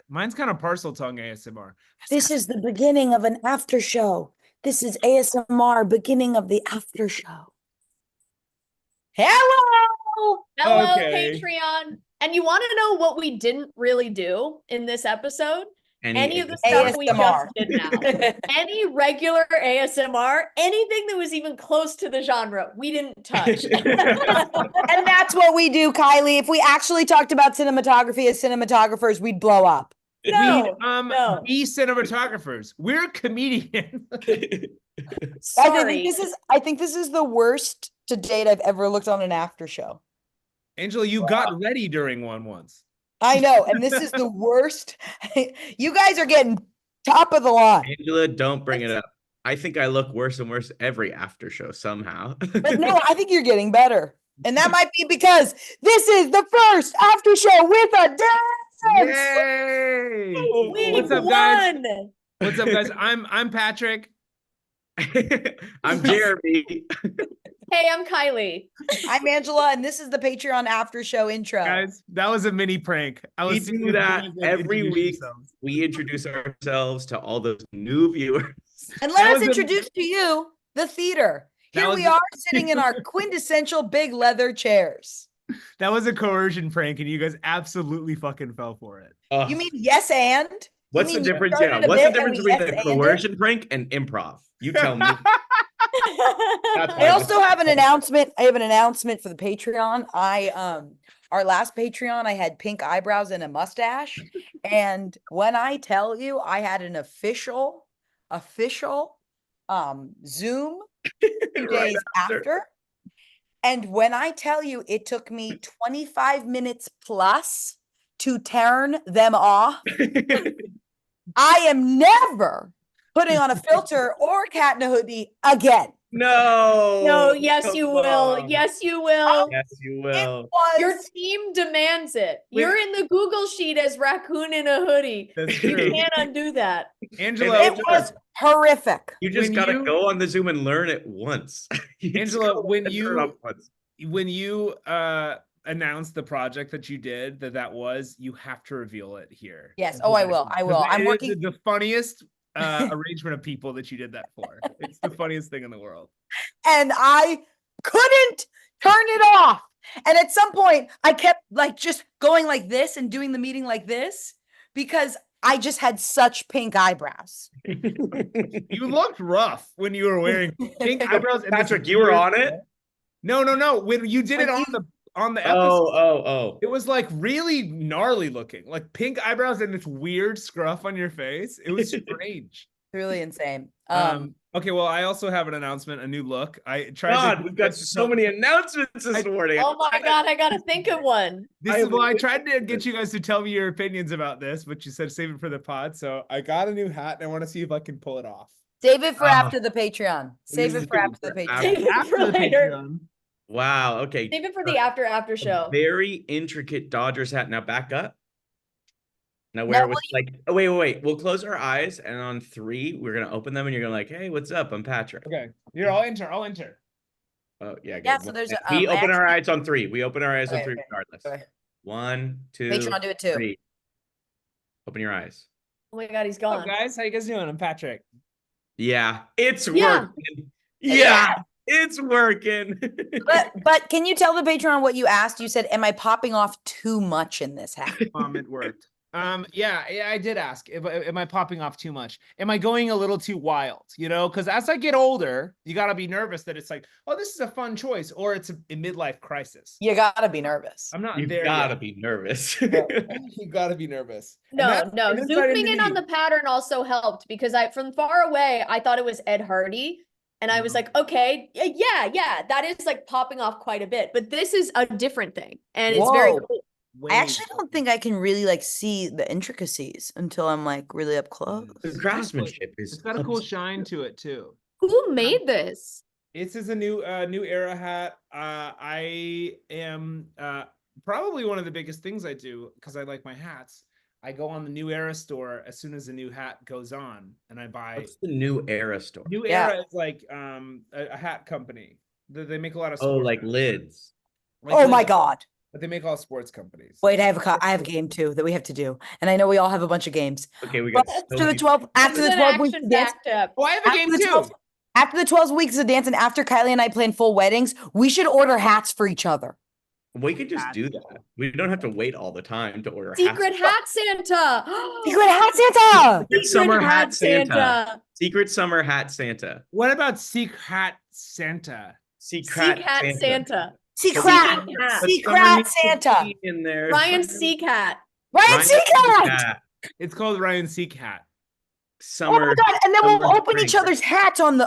Mine's kind of parcel tongue ASMR. This is the beginning of an after show. This is ASMR, beginning of the after show. Hello! Hello, Okay. Patreon. And you want to know what we didn't really do in this episode? Any of the ASMR. stuff we just did now. Any regular ASMR, anything that was even close to the genre, we didn't touch. And that's what we do, Kylie. If we actually talked about cinematography as cinematographers, we'd blow up. No, We'd be cinematographers. We're comedians. Sorry. I think this is the worst to date I've ever looked on an after show. Angela, you got ready during one once. I know, and this is the worst. You guys are getting top of the line. Angela, don't bring it up. I think I look worse and worse every after show somehow. But no, I think you're getting better. And that might be because this is the first after show with a dance. Yay! We What's up, won. guys? What's up, guys? I'm Patrick. I'm Jeremy. Hey, I'm Kylie. I'm Angela, and this is the Patreon after show intro. Guys, that was a mini prank. We do that every week. We introduce ourselves to all those new viewers. And let us introduce to you the theater. Here we are sitting in our quintessential big leather chairs. That was a coercion prank, and you guys absolutely fucking fell for it. You mean yes and? What's the difference? Yeah, what's the difference between a coercion prank and improv? You tell me. I also have an announcement. I have an announcement for the Patreon. Our last Patreon, I had pink eyebrows and a mustache. And when I tell you I had an official Zoom 2 days after. And when I tell you it took me 25 minutes plus to turn them off, I am never putting on a filter or a cat in a hoodie again. No, yes, you will. Yes, you will. Yes, you will. Your team demands it. You're in the Google sheet as raccoon in a hoodie. That's true. You can't undo that. Angela, It was horrific. You just gotta go on the Zoom and learn it once. Angela, when you announced the project that you did, that was, you have to reveal it here. Yes. Oh, I will. I'm working. The funniest arrangement of people that you did that for. It's the funniest thing in the world. And I couldn't turn it off. And at some point I kept just going like this and doing the meeting like this because I just had such pink eyebrows. You looked rough when you were wearing pink eyebrows. Patrick, you were on it? No. When you did it on the episode. Oh. It was like really gnarly looking, like pink eyebrows and this weird scruff on your face. It was strange. Really insane. Okay, well, I also have an announcement, a new look. We've got so many announcements this morning. Oh my God, I gotta think of one. I tried to get you guys to tell me your opinions about this, but you said save it for the pod. So I got a new hat and I want to see if I can pull it off. Save it for after the Patreon. Save it for after the Patreon. After the Patreon. Wow. Okay. Save it for the after show. Very intricate Dodgers hat. Now back up. Now where it was wait. We'll close our eyes, and on 3, we're gonna open them, and you're gonna like, hey, what's up? I'm Patrick. Okay. I'll enter. Oh yeah. Good. Yeah. So there's we open our eyes on 3. We open our eyes on 3 regardless. Okay. 1, 2. Patreon, do it too. 3. Open your eyes. Oh my God, he's What's gone. up, guys? How you guys doing? I'm Patrick. Yeah, it's Yeah. working. Yeah. It's working. But can you tell the Patreon what you asked? You said, am I popping off too much in this hat? It worked. Yeah, I did ask. Am I popping off too much? Am I going a little too wild? Because as I get older, you gotta be nervous that it's like, oh, this is a fun choice, or it's a midlife crisis. You gotta be nervous. I'm not You there. gotta yet. be nervous. You gotta be nervous. No. Zooming in on the pattern also helped because from far away, I thought it was Ed Hardy. And I was like, okay, yeah, that is like popping off quite a bit. But this is a different thing. And it's very cool. I actually don't think I can really see the intricacies until I'm really up close. The craftsmanship it's got a cool shine to it too. Who made this? This is a new era hat. I am probably one of the biggest things I do because I like my hats. I go on the New Era store as soon as the new hat goes on, and I buy. What's the New Era store? New Era is like a hat company. They make a lot of. Like lids. My God! But they make all sports companies. Wait, I have a game too that we have to do, and I know we all have a bunch of games. Okay, we got so After the many- 12 This is an weeks action of dance, packed up. Oh, I have a game too. after the 12 weeks of dance, and after Kylie and I plan full weddings, we should order hats for each other. We could just do that. We don't have to wait all the time to order Secret hats. hat Santa. Secret hat Santa. Secret summer Secret hat Santa. Secret summer hat Santa. What about Secret Santa? Secret Hat Santa. Secret Secret Santa. In there. Ryan Seacat. Ryan Seacat. It's called Ryan Seacat. Oh my Summer. god! And then we'll summer open each spring. other's hats on the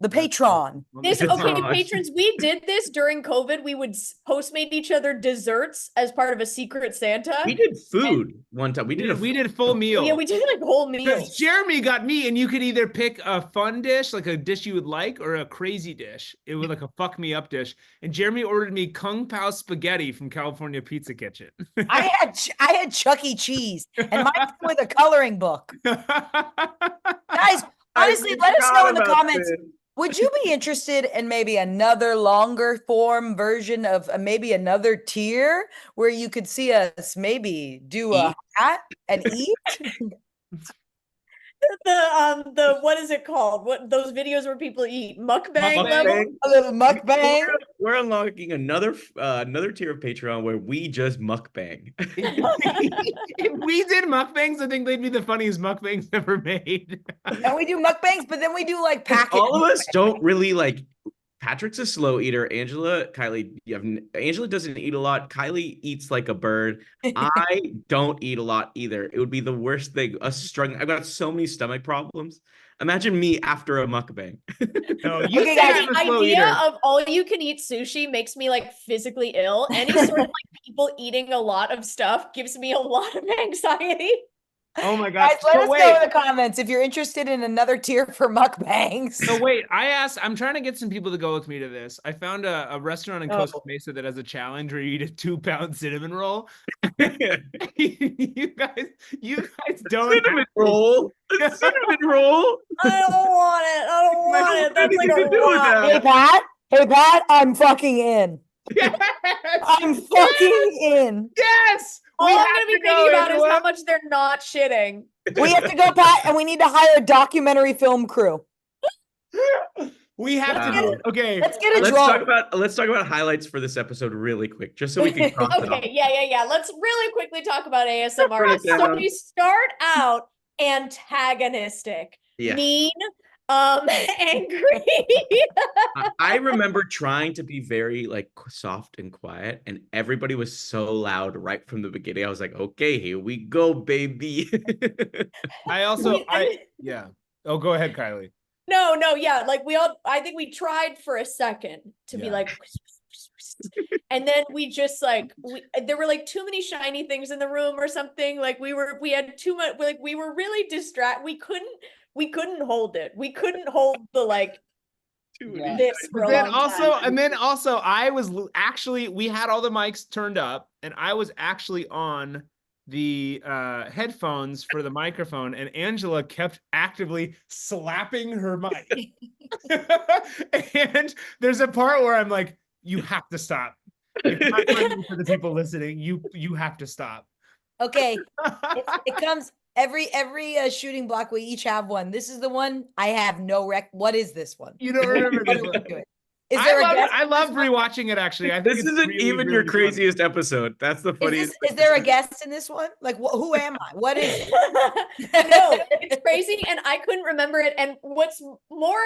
Patron. This It's okay, on. patrons. We did this during COVID. We would postmate each other desserts as part of a Secret Santa. We did food one time. We did a full meal. Yeah, we did like whole Because meals. Jeremy got me, and you could either pick a fun dish, like a dish you would like, or a crazy dish. It was like a fuck me up dish. And Jeremy ordered me Kung Pao spaghetti from California Pizza Kitchen. I had Chuck E. Cheese, and mine came with a coloring book. Guys, honestly, let us know in the comments. Would you be interested in maybe another longer form version of maybe another tier where you could see us maybe do a hat and eat? The what is it called? What those videos where people eat mukbang level? Mukbang. A little mukbang. We're unlocking another tier of Patreon where we just mukbang. If we did mukbangs, I think they'd be the funniest mukbangs ever made. And we do mukbangs, but then we do like packet. All of us don't really like. Patrick's a slow eater. Kylie, Angela doesn't eat a lot. Kylie eats like a bird. I don't eat a lot either. It would be the worst thing. Us struggling. I've got so many stomach problems. Imagine me after a mukbang. No, you Okay, say guys, I'm The a slow idea eater. of all you can eat sushi makes me like physically ill. Any sort of like people eating a lot of stuff gives me a lot of anxiety. Oh my god! Guys, let us wait. know in the comments if you're interested in another tier for mukbangs. So wait, I'm trying to get some people to go with me to this. I found a restaurant in Costa Mesa that has a challenge where you eat a 2-pound cinnamon roll. you guys don't Cinnamon roll. A cinnamon roll. I don't want it. I don't want it. That's like anything to do with a that. Hey Pat, I'm fucking in. Yes! I'm fucking in. Yes! All We I'm have gonna be to go, thinking about is Angela. how much they're not shitting. We have to go, Pat, and we need to hire a documentary film crew. We have to Wow. do it. Okay. Let's get a Let's drone. talk about highlights for this episode really quick, just so we can cross it off. Okay, yeah. Let's really quickly talk about ASMR. Run it So down. we start out antagonistic, Yeah. mean, angry. I remember trying to be very like soft and quiet, and everybody was so loud right from the beginning. I was like, okay, here we go, baby. Yeah. Oh, go ahead, Kylie. No, yeah. Like I think we tried for a second to be Yeah. like, and then we just like, there were like too many shiny things in the room or something. Like we had too much, like we were really distracted. We couldn't hold it. We couldn't hold the like this for But a then long also, time. and then also, I was actually, we had all the mics turned up, and I was actually on the headphones for the microphone, and Angela kept actively slapping her mic. And there's a part where I'm like, you have to stop. It's not funny for the people listening. You have to stop. Okay, it comes every shooting block. We each have one. This is the one I have no rec. What is this one? You don't remember What this are we one. doing? Is there a guest? I love rewatching it, actually. I think This it's isn't really, even really your funny. craziest episode. That's the funniest. Is there a guest in this one? Like, who am I? What is it? No, it's crazy, and I couldn't remember it. And what's more,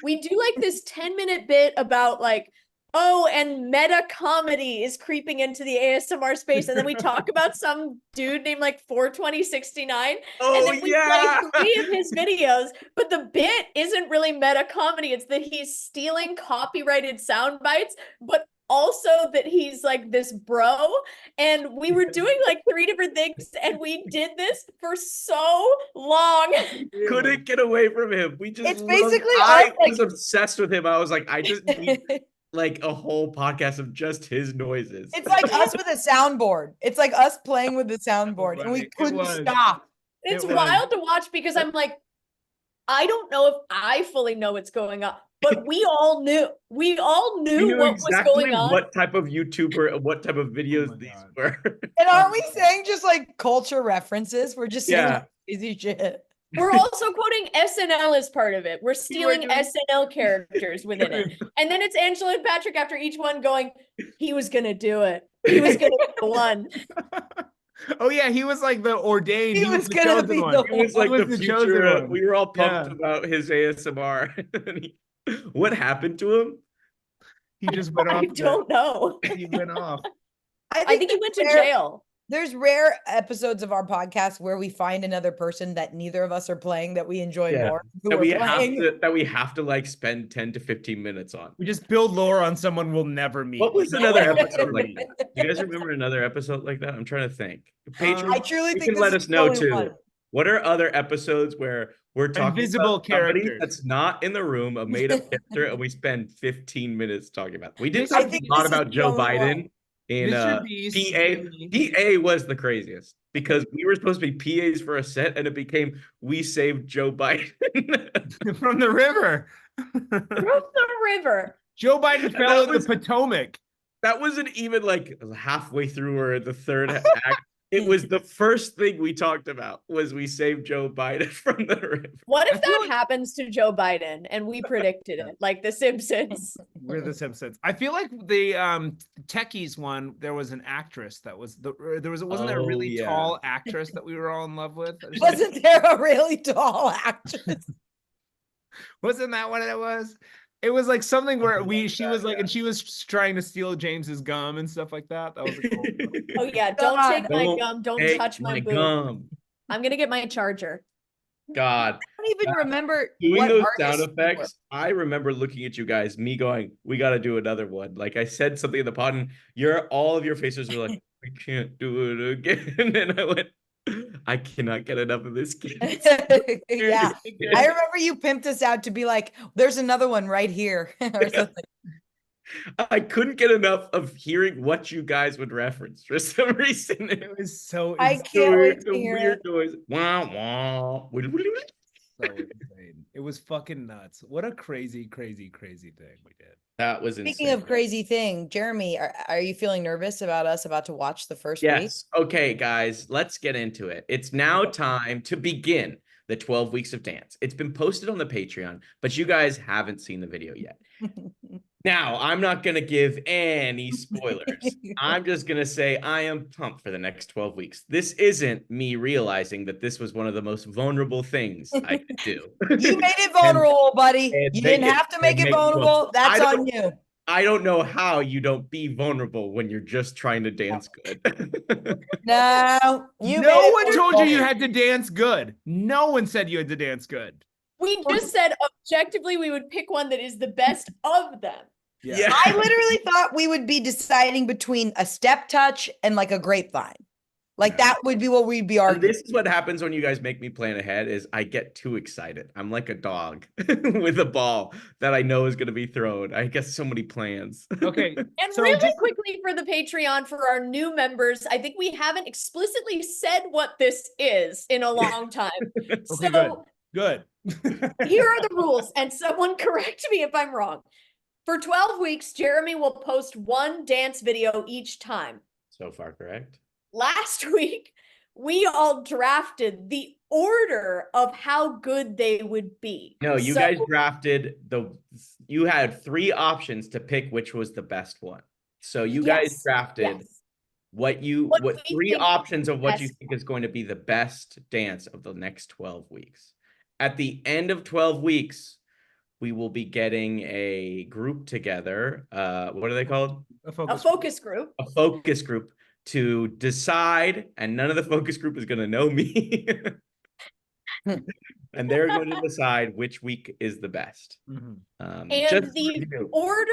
we do like this 10-minute bit about like, oh, and meta comedy is creeping into the ASMR space, and then we talk about some dude named like 42069, Oh and then we yeah. play 3 of his videos, but the bit isn't really meta comedy. It's that he's stealing copyrighted sound bites, but also that he's like this bro, and we were doing like 3 different things, and we did this for so long. Couldn't get away from him. We just It's basically I us, like- was obsessed with him. I was like, I just need like a whole podcast of just his noises. It's like us with a soundboard. It's like us playing with the soundboard, and we Right. It couldn't was. stop. It's It was. wild to watch because I'm like, I don't know if I fully know what's going on, but we all knew. We all We knew knew what was exactly going on. what type of YouTuber, what type of videos my these God. were. And aren't we saying just like culture references? We're just saying Yeah. like crazy shit. We're also quoting SNL as part of it. We're stealing doing- SNL characters within it. And then it's Angela and Patrick after each one going, he was going to do it. He was going to be the one. Oh yeah, he was like the ordained. He He was was the gonna chosen be one. the It was one. like was the the chosen future. one. We were all pumped Yeah. about his ASMR. And what happened to him? He just went off. I don't know. He went off. I think he went to there- jail. There's rare episodes of our podcast where we find another person that neither of us are playing that we enjoy Yeah. more. Who That we're we have playing. to like spend 10 to 15 minutes on. We just build lore on someone we'll never meet. What was We another never episode like meet. that? You guys remember another episode like that? I'm trying to think. Patron, I truly you think can let this us is know the too. only one. What are other episodes where we're talking Invisible about somebody characters. that's not in the room, a made up character, and we spend 15 minutes talking about it. We did I talk think a lot this is about the Joe only Biden one. in Mr. Beast, PA. Jamie. PA was the craziest because we were supposed to be PAs for a set, and it became we saved Joe Biden. From the river. From the river. Joe Biden And fell that in was- the Potomac. That wasn't even like halfway through or the third act. It was the first thing we talked about was we saved Joe Biden from the river. What if I feel that like- happens to Joe Biden and we predicted it, like The Simpsons? We're the Simpsons. I feel like the Techies one, there was an actress that was wasn't there a Oh, really yeah. tall actress that we were all in love with? Wasn't there a really tall actress? Wasn't that what it was? It was like something where she was like, yeah. and she was trying to steal James's gum and stuff like that. That was a cool. Oh yeah, don't God. take my Don't gum, don't Take touch my boob. gum. I'm gonna get my charger. God. I don't even remember Doing what those artists sound we were. effects, I remember looking at you guys, me going, we got to do another one. Like I said something in the pod, and all of your faces were like, we can't do it again. And I went, I cannot get enough of this kid. Yeah. I remember you pimped us out to be like, there's another one right here or something. I couldn't get enough of hearing what you guys would reference for some reason. It was so. I insane. can't wait to The hear weird it. noise. Wah, wah. So insane. It was fucking nuts. What a crazy, crazy, crazy thing we did. That was insane. Speaking of crazy thing, Jeremy, are you feeling nervous about us about to watch the first week? Yes. Okay, guys, let's get into it. It's now time to begin the 12 weeks of dance. It's been posted on the Patreon, but you guys haven't seen the video yet. Now, I'm not going to give any spoilers. I'm just going to say I am pumped for the next 12 weeks. This isn't me realizing that this was one of the most vulnerable things I could do. You made it vulnerable, buddy. and You make didn't it- have to make and it make it vulnerable. That's I on you. I don't know how you don't be vulnerable when you're just trying to dance good. No, you made No it one told you vulnerable. you had to dance good. No one said you had to dance good. We just said objectively we would pick one that is the best of them. Yeah. I literally thought we would be deciding between a step touch and like a grapevine. Like Yeah. that would be what we'd be And arguing. this is what happens when you guys make me plan ahead is I get too excited. I'm like a dog with a ball that I know is going to be thrown. I get so many plans. Okay. And So really just- quickly for the Patreon, for our new members, I think we haven't explicitly said what this is in a long time. Okay, So Good. here are the rules, and someone correct me if I'm wrong. For 12 weeks, Jeremy will post one dance video each time. So far, correct? Last week, we all drafted the order of how good they would be. No, you So- guys drafted you had 3 options to pick which was the best one. So you guys Yes, drafted yes. what What we 3 think options of what you best think is going to be the best dance of the next 12 weeks. At the end of 12 weeks, we will be getting a group together. What are they called? A focus group. A focus group to decide, and none of the focus group is going to know me. And they're going to decide which week is the best. Mhm. And Just the review. order,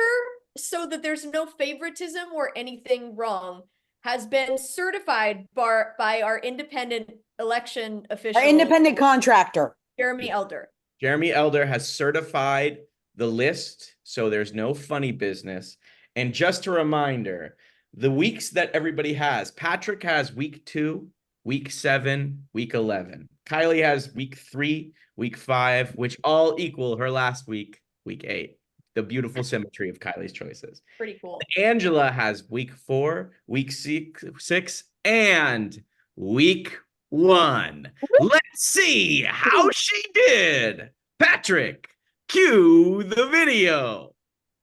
so that there's no favoritism or anything wrong, has been certified by our independent election official, Our independent contractor. Jeremy Elder. Jeremy Elder has certified the list, so there's no funny business. And just a reminder, the weeks that everybody has, Patrick has week 2, week 7, week 11. Kylie has week 3, week 5, which all equal her last week, week 8. the beautiful symmetry of Kylie's choices. Pretty cool. Angela has week 4, week 6, and week 1. Let's see how she did. Patrick, cue the video.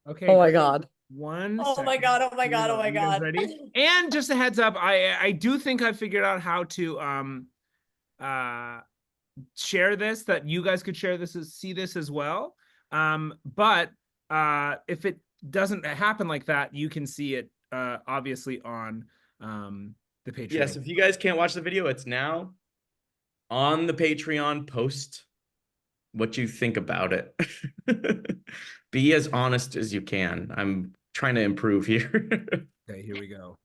Okay. Oh my God. One Oh my second. God, oh my Here we God, go. oh my You guys God. ready? And just a heads up, I do think I figured out how to share this, that you guys could share this, see this as well. But if it doesn't happen like that, you can see it obviously on the Patreon. Yes, if you guys can't watch the video, it's now on the Patreon. Post what you think about it. Be as honest as you can. I'm trying to improve here. Okay, here we go.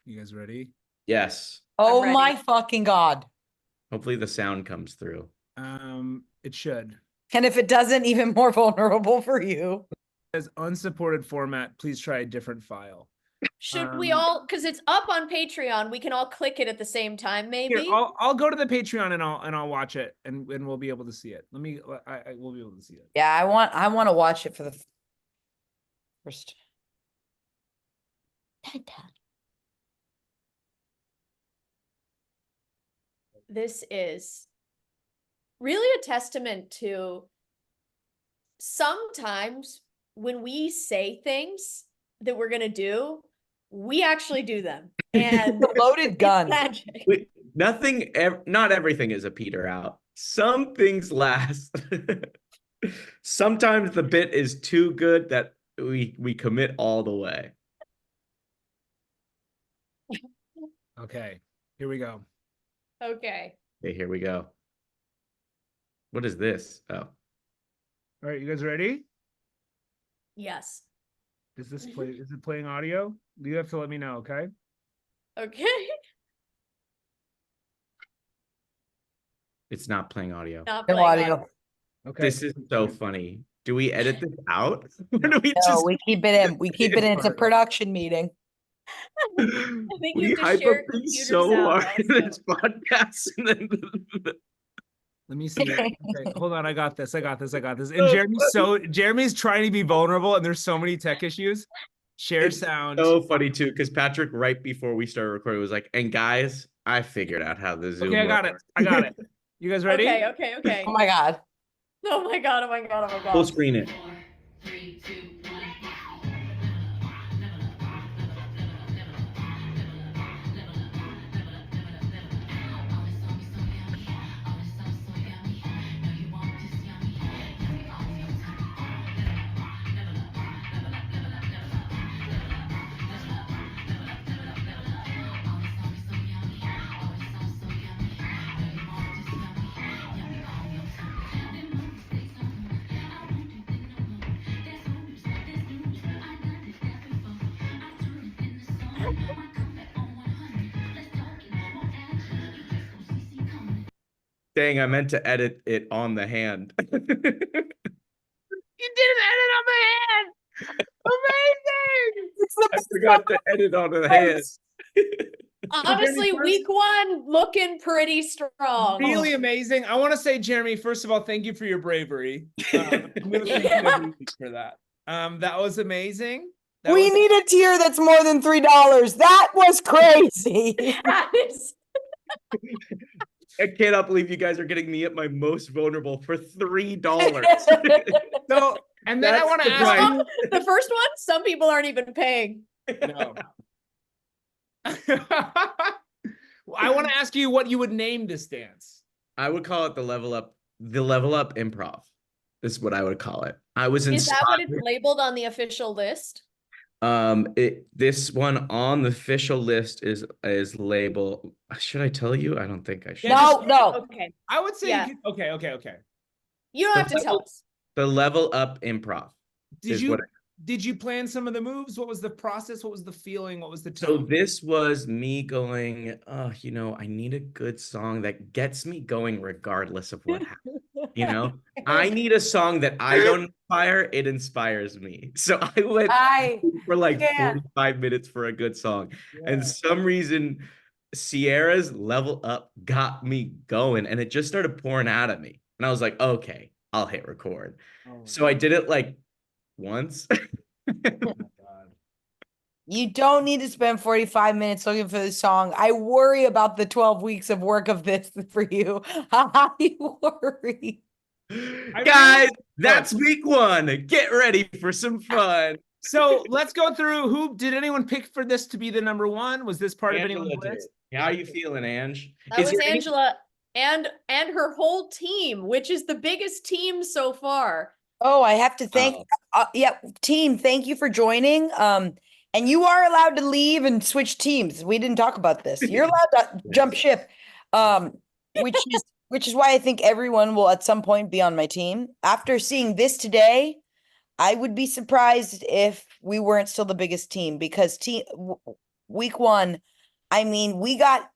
You guys ready? Yes. Oh ready. my fucking God. Hopefully the sound comes through. It should. And if it doesn't, even more vulnerable for you. As unsupported format, please try a different file. Should we all, because it's up on Patreon, we can all click it at the same time, maybe? Here, I'll go to the Patreon and I'll watch it and we'll be able to see it. We'll be able to see it. Yeah, I want to watch it for the first. This is really a testament to sometimes when we say things that we're going to do, we actually do them. And The loaded gun. magic. Not everything is a peter out. Some things last. Sometimes the bit is too good that we commit all the way. Okay, here we go. Okay. Okay, here we go. What is this? Oh. All right, you guys ready? Yes. Is it playing audio? You have to let me know, okay? Okay. It's not playing audio. Not No playing audio. audio. Okay. This is so funny. Do we edit this out? Or do we No, just we keep it in. We keep it in. It's a Part. production meeting. I think you we have to hype up share things computer so sound hard in also. this podcast, and then Let me see. Okay, hold on. I got this. And Jeremy's trying to be vulnerable, and there's so many tech issues. Share it's sound. so funny too, because Patrick, right before we started recording, was like, "And guys, I figured out how the Zoom." Okay, I got it. works." I got it. You guys ready? Okay. Oh my God. Oh my God, oh my God, oh my God. Full screen it. 3, 2, 1. Dang, I meant to edit it on the hand. You did an edit on my hand. Amazing. It's the I best forgot to edit on the hand. Honestly, first- week 1 looking pretty strong. Really amazing. I want to say, Jeremy, first of all, thank you for your bravery. I'm gonna thank you every week for that. That was amazing. That We was- need a tier that's more than $3. That was crazy. That is- I cannot believe you guys are getting me at my most vulnerable for $3. So, and then I That's want to the ask price. you. the first one, some people aren't even paying. No. I want to ask you what you would name this dance. I would call it the level up improv. This is what I would call it. I was Is that what inspired. it's labeled on the official list? This one on the official list is labeled. Should I tell you? I don't think I should. Yeah, No. Okay. I would say, Yeah. okay. You don't have to tell us. The level up improv. Did is you what did you plan some of the moves? What was the process? What was the feeling? What was the So tone? this was me going, oh, I need a good song that gets me going regardless of what happens. I need a song that I don't inspire, it inspires me. So I went for like can't. 45 minutes for a good song. Yeah. And some reason Sierra's level up got me going and it just started pouring out of me. And I was like, okay, I'll hit record. Oh my So I did it like once. Oh my God. You don't need to spend 45 minutes looking for the song. I worry about the 12 weeks of work of this for you. I worry. Guys, that's week 1. Get ready for some fun. So let's go through who did anyone pick for this to be the number 1? Was this part of Angela anyone's did. list? How are you feeling, Ange? That was Angela and her whole team, which is the biggest team so far. Oh, I have to thank, yeah, team, thank you for joining. And you are allowed to leave and switch teams. We didn't talk about this. You're allowed to jump ship. Which is why I think everyone will at some point be on my team. After seeing this today, I would be surprised if we weren't still the biggest team because week 1, I mean, we got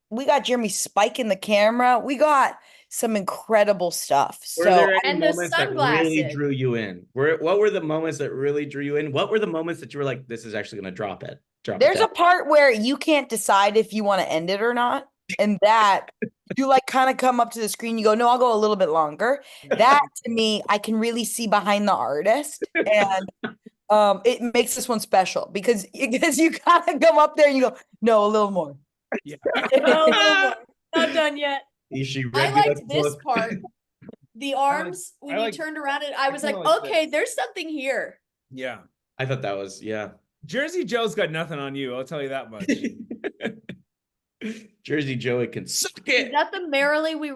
Jeremy spiking the camera. We got some incredible stuff. Were So there any And the moments that really sunglasses. drew you in? What were the moments that really drew you in? What were the moments that you were like, this is actually going to drop it? there's a part where you can't decide if you want to end it or not. And that you like kind of come up to the screen, you go, no, I'll go a little bit longer. That to me, I can really see behind the artist. And it makes this one special because you kind of come up there and you go, no, a little more. Yeah. No, more. Not done yet. She I read me liked like this book. part. The arms, when I you like- turned around it, I was like, kinda like okay, this. there's something here. Yeah. I thought that was, yeah. Jersey Joe's got nothing on you. I'll tell you that much. Jersey Joey can suck Is it. that the merrily we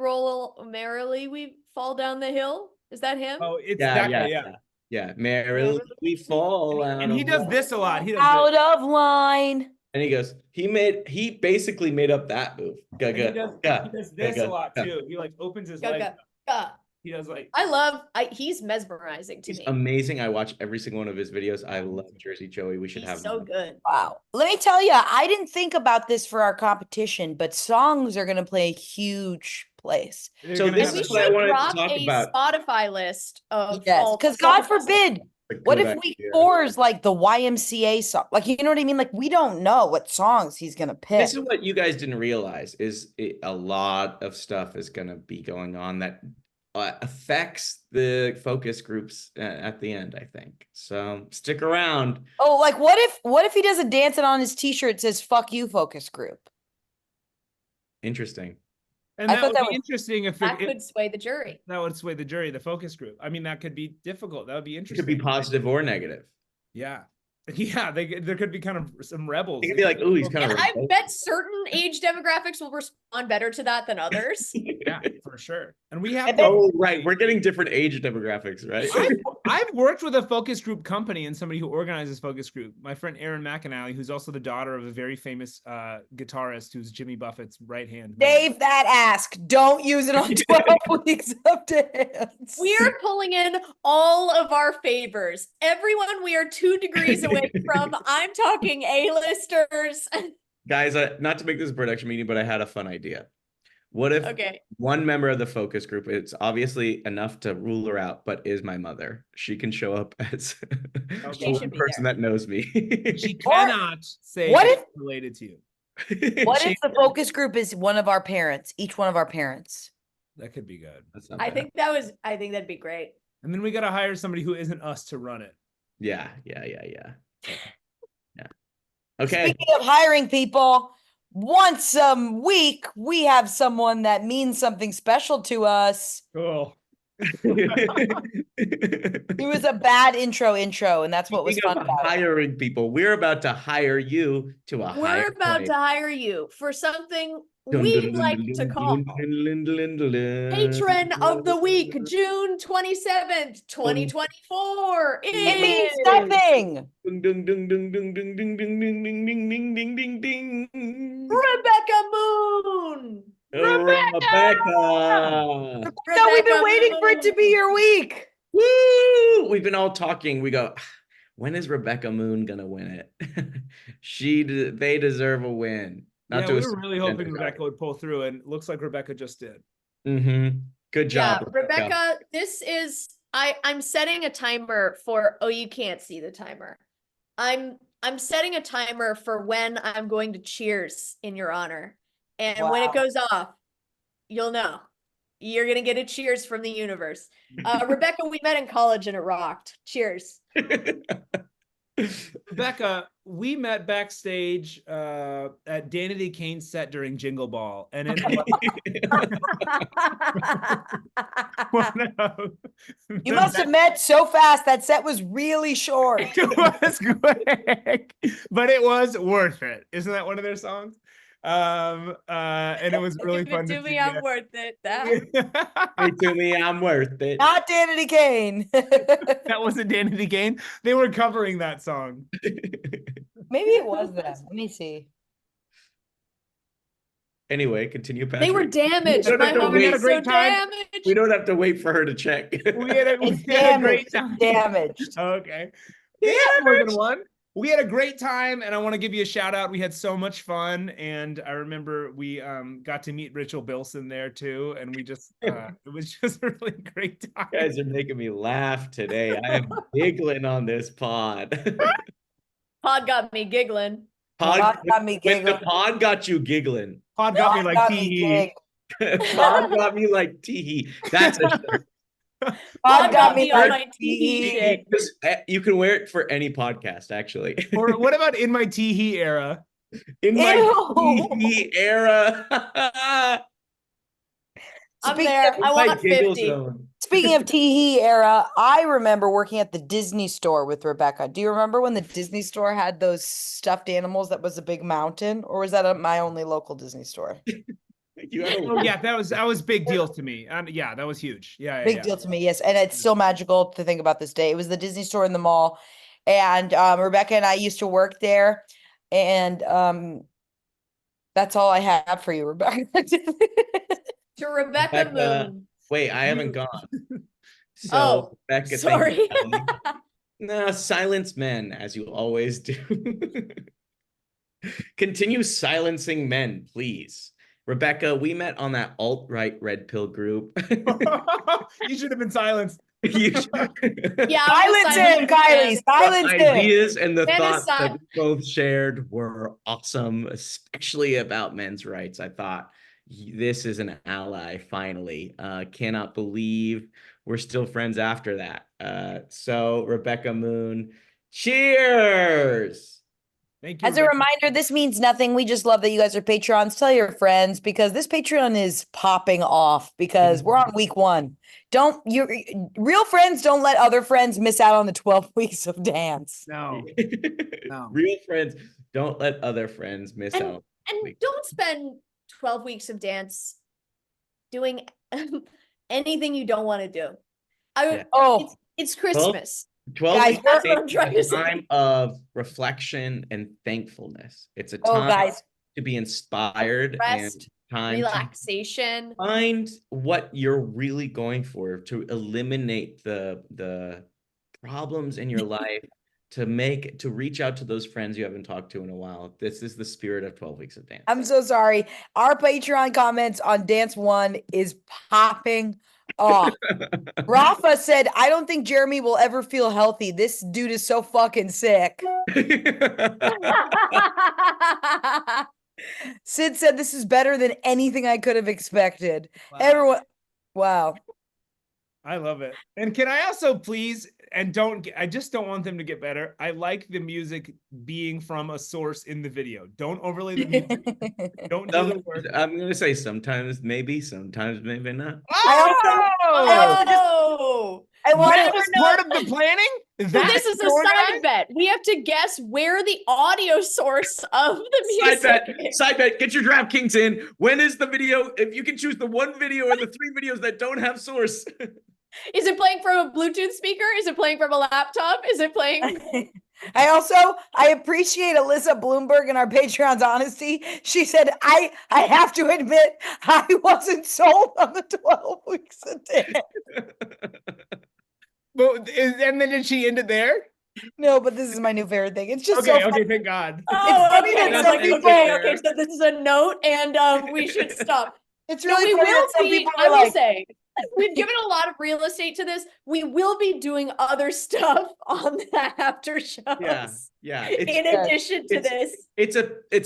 fall down the hill? Is that him? Oh, it's Yeah, that yeah, guy, yeah. yeah. Merrily we fall out And he of does line. this a lot. He does Out this. of line. And he goes, he basically made up that move. Ga, And he ga, does, ga, he does ga, this a ga, lot ga. too. He like opens his Go, legs go, up. go. He does like He's mesmerizing to He's me. amazing. I watch every single one of his videos. I love Jersey Joey. We should He's have so him. good. Wow. Let me tell you, I didn't think about this for our competition, but songs are going to play a huge place. they're So gonna this have We is a- what I should wanted to drop talk a about. Spotify list of Yes, all because God songs. forbid, A what good if week idea. 4 is like the YMCA song? Like, you know what I mean? Like, we don't know what songs he's going to pick. This is what you guys didn't realize is a lot of stuff is going to be going on that affects the focus groups at the end, I think. So stick around. Oh, like what if he does a dance and on his t-shirt says "fuck you" focus group? Interesting. and I that thought would that be was- interesting if That it, could sway the jury. that would sway the jury, the focus group. I mean, that could be difficult. That would be It interesting. could be positive or negative. Yeah. Yeah, there could be kind of some rebels. It could be like, ooh, he's kind And of. I bet certain age demographics will respond better to that than others. Yeah, for sure. And we have Oh, right. We're getting different age demographics, right? I've worked with a focus group company and somebody who organizes focus group. My friend Erin McAnally, who's also the daughter of a very famous guitarist who's Jimmy Buffett's right hand man. Dave, that ask. Don't use it on 12 weeks of dance. We are pulling in all of our favors. Everyone we are 2 degrees away from. I'm talking A-listers. Guys, not to make this a production meeting, but I had a fun idea. What if Okay. one member of the focus group, it's obviously enough to rule her out, but is my mother? She can show up as Okay. the She should one be person there. that knows me. She cannot say what that if- it's related to you. What She- if the focus group is one of our parents, each one of our parents? That could be good. That's not I bad. think that'd be great. And then we got to hire somebody who isn't us to run it. Yeah. Okay. Speaking of hiring people, once a week we have someone that means something special to us. Cool. It was a bad intro, and that's what was Speaking fun of about it. hiring people, we're about to hire you to a higher We're about place. to hire you for something Dun, we'd dun, dun, like dun, to dun, call dun, dun, dun, dun, dun, Patron of the dun, Week, dun, June 27th, 2024. It means is nothing. dun, dun, dun, dun, dun, dun, dun, dun, ding, ding, ding, ding, ding, ding, ding. Rebecca Moon. Rebecca. No, we've been waiting for it to be your week. Woo! We've been all talking. We go, when is Rebecca Moon gonna win it? They deserve a win. Not Yeah, to we assume were really hoping gender. Rebecca would pull through, and it looks like Rebecca just did. Good Yeah, job, Rebecca, this is I'm setting a timer for you can't see the timer. I'm setting a timer for when I'm going to cheers in your honor. And when it Wow. goes off, you'll know. You're gonna get a cheers from the universe. Rebecca, we met in college and it rocked. Cheers. Becca, we met backstage at Danity Kane's set during Jingle Ball, and it was one of You the must have met so fast. That set was really short. It was quick, but it was worth it. Isn't that one of their songs? And it was really Give fun it to to see me, I'm that. worth it. That. Hey, to me, I'm worth it. Not Danity Kane. That wasn't Danity Kane. They were covering that song. Maybe it was them. Let me see. Anyway, continue, Patrick. They were damaged. We don't My have to heart wait. is so We had a great time. damaged. We don't have to wait for her to check. We had a It's great damaged. time. Damaged. Okay. They had more than one. We had a great time, and I want to give you a shout out. We had so much fun, and I remember we got to meet Rachel Bilson there too, and we just it was just a really great time. You guys are making me laugh today. I am giggling on this pod. Pod got me giggling. Pod got me When the giggling. pod got you giggling. Pod got me Pod like got me tee. Pod got me like tee. That's a shirt. Pod got me on like my TV shit. You can wear it for any podcast, actually. Or what about in my tee era? In my Ew. tee era. I'm Speaking there. of- I My want giggle 50. zone. Speaking of Teehee era, I remember working at the Disney store with Rebecca. Do you remember when the Disney store had those stuffed animals that was a big mountain? Or was that at my only local Disney store? You had a Oh yeah, that was big deal to me. Yeah, that was huge. Yeah, Big yeah. deal to me, yes. And it's still magical to think about this day. It was the Disney store in the mall. And Rebecca and I used to work there. And that's all I have for you, Rebecca. To Rebecca Rebecca. Moon. Wait, I haven't gone. So, Oh, Becca, sorry. No, silence men, as you always do. Continue silencing men, please. Rebecca, we met on that alt-right red pill group. You should have been silenced. You should- Yeah, I'm Silence the him, silent Kylie. man. Silence The him. ideas and the Men thoughts that aside- we both shared were awesome, especially about men's rights. I thought this is an ally, finally. Cannot believe we're still friends after that. So Rebecca Moon, cheers. Thank you. As a Rebecca. reminder, this means nothing. We just love that you guys are Patrons. Tell your friends because this Patreon is popping off because we're on week 1. Real friends don't let other friends miss out on the 12 weeks of dance. No. No. Real friends don't let other friends miss And- out. And don't spend 12 weeks of dance doing anything you don't want to do. Yeah. Oh, It's Christmas. 12 Guys, weeks that's what is I'm trying to a say. time of reflection and thankfulness. It's a oh, time guys. to be inspired Rest, and time to relaxation. find what you're really going for, to eliminate the problems in your life, to reach out to those friends you haven't talked to in a while. This is the spirit of 12 weeks of dance. I'm so sorry. Our Patreon comments on Dance 1 is popping off. Rafa said, I don't think Jeremy will ever feel healthy. This dude is so fucking sick. Sid said, this is better than anything I could have expected. Wow. Everyone, wow. I love it. And can I also please, and I just don't want them to get better. I like the music being from a source in the video. Don't overlay the music. Don't do the work. I'm gonna say sometimes maybe not. Oh, I want That to was part of the planning? so That this is a going side on? bet. We have to guess where the audio source of the Side music bet, is. side bet. Get your DraftKings in. When is the video? If you can choose the one video or the 3 videos that don't have source. Is it playing from a Bluetooth speaker? Is it playing from a laptop? Is it playing? I appreciate Alyssa Bloomberg and our Patreon's honesty. She said, I have to admit, I wasn't sold on the 12 weeks a day. And then did she end it there? No, but this is my new favorite thing. It's just Okay, so okay, funny. thank God. Oh, funny okay. that I was some like, people- okay, so this is a note, and we should stop. It's No, really we funny will that some be. people I are will like, say, we've given a lot of real estate to this. We will be doing other stuff on the after shows. Yeah. In addition to this, It's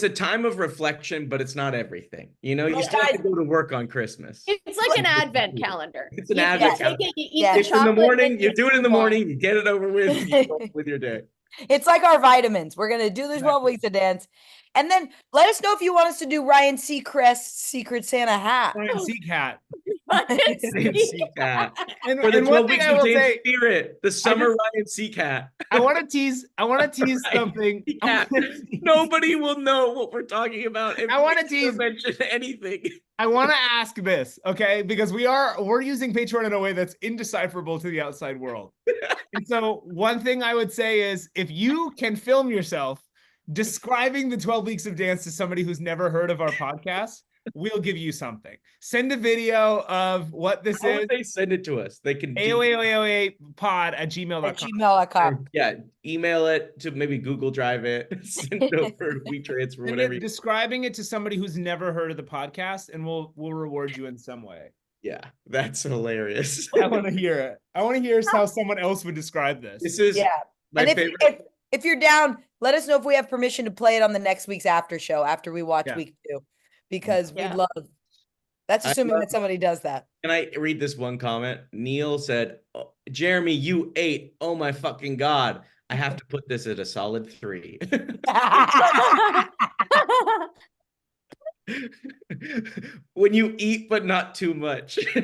a time of reflection, but it's not everything. You know, you Well, still have to guys- go to work on Christmas. it's like like an advent calendar. It's an You advent take calendar. it, you eat Yeah. the It's in the chocolate, morning. then You do it in the move on. morning. You get it over with. You go with your day. It's like our vitamins. We're gonna do the 12 Exactly. weeks of dance. And then let us know if you want us to do Ryan Seacrest's Secret Santa hat. Ryan Seacat. Ryan Ryan Seacat. And, For the and one 12 thing weeks I of will dance say, spirit, the summer Ryan Seacat. I want to tease something. Seacat. Nobody will know what we're talking about if I wanna we tease- mention anything. I want to ask this, okay? Because we're using Patreon in a way that's indecipherable to the outside world. And so one thing I would say is if you can film yourself describing the 12 weeks of dance to somebody who's never heard of our podcast, we'll give you something. Send a video of what this How is. would they send it to us? They can do AOA pod@gmail.com. At gmail.com. yeah, email it to maybe Google Drive it, send it over, we transfer And whatever. then describing it to somebody who's never heard of the podcast, and we'll reward you in some way. Yeah, that's hilarious. I want to hear it. I want to hear how someone else would describe this. This is Yeah. my And favorite. if you're down, let us know if we have permission to play it on the next week's after show after we watch Yeah. week 2. Because Yeah. we'd love that's I assuming love- that somebody does that. Can I read this one comment? Neil said, "Oh, Jeremy, you ate. Oh my fucking God. I have to put this at a solid 3. When you eat, but not too much. Oh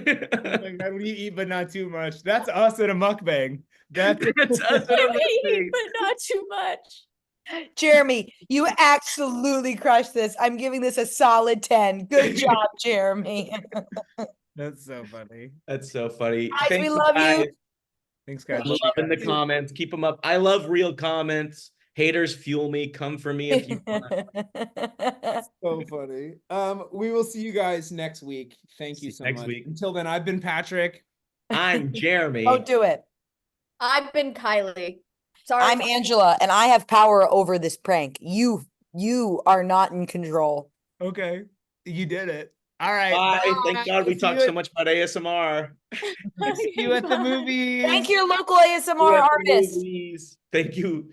my God, when you eat but not too much. That's us at a mukbang. That's That's us at a mukbang. But not too much. Jeremy, you absolutely crushed this. I'm giving this a solid 10. Good job, Jeremy. that's so funny. That's so funny. Guys, Thank we you, love you. guys. Thanks, guys. I'm loving the comments. Keep them up. I love real comments. Haters fuel me. Come for me if you want. So funny. We will see you guys next week. Thank you See so you next much. week. Until then, I've been Patrick. I'm Jeremy. Don't do it. I've been Kylie. Sorry. I'm Angela, and I have power over this prank. You are not in control. Okay, you did it. All right. Bye. bye. Thank God we See talked you so at- much about ASMR. See you at the movies. Thank your local See you ASMR at the artist. movies. Thank you.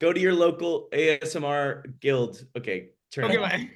Go to your local ASMR guild. Okay, turn Okay, it off. bye.